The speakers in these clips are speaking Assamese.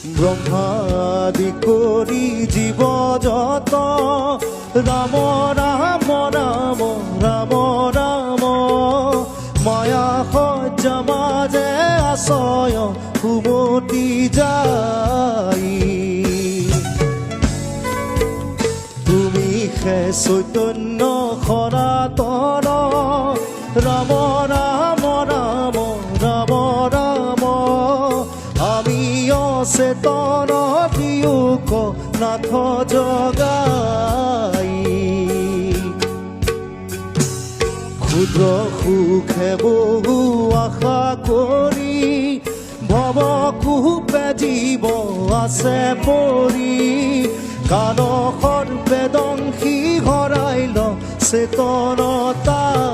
ব্রহ্মাদি করি জীব যত রাম রাম রাম রাম রাম মায়া সজ্জা মাজে আশয় সুমতি যাই তুমি হে চৈতন্য সনাতন ৰাম ৰাম ৰাম ৰাম ৰাম আমি অচেতন বিয়োগ নাথ জগাই ক্ষুদ্ৰ সুখে বহু আশা কৰি ভৱ কুপে জীৱ আছে পৰি কান সৰ্বেদংশী হৰাইল চেতনতাৰ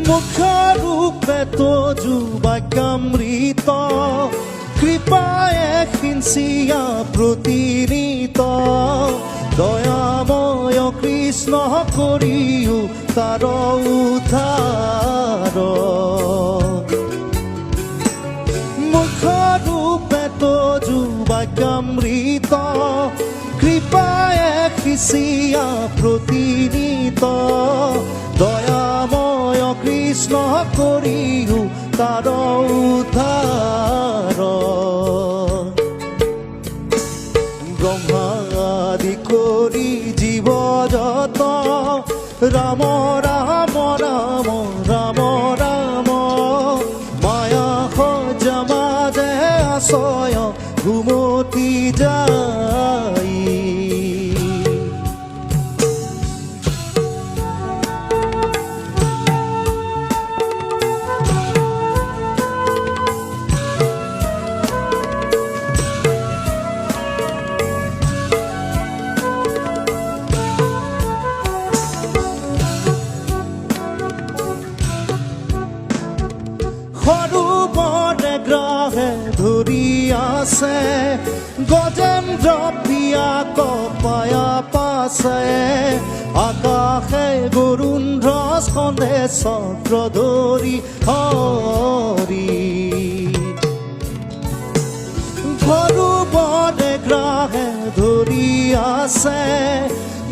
মুখ্য ৰূপে তজু বাক্যামৃত কৃপায়ে সিঞ্চিয়া প্ৰতিনিত দয়াময় কৃষ্ণ কৰিও তাৰ উদ্ধাৰ মুখ্য ৰূপে তজু বাক্যামৃত কৃপায়ে সিঞ্চিয়া প্ৰতিনিত দয়াময় কৃষ্ণ কৰিও তাৰ উদ্ধাৰ ব্ৰহ্মাদি কৰি জীৱ যত ৰাম ৰাম ৰাম ৰাম ৰাম মায়া সজ্জা মাজে আশয় সুমতি যাই সৰুবৰে গ্ৰহে ধৰি আছে গজেন্দ্ৰ প্ৰিয়া কপায়া পাছে আকাশে গৰুন্ধ্ৰ স্কন্ধে চক্ৰ ধৰি হৰি সৰুবৰে গ্ৰহে ধৰি আছে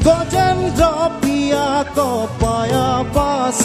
গজেন্দ্ৰ প্ৰিয়া কপায়া পাছে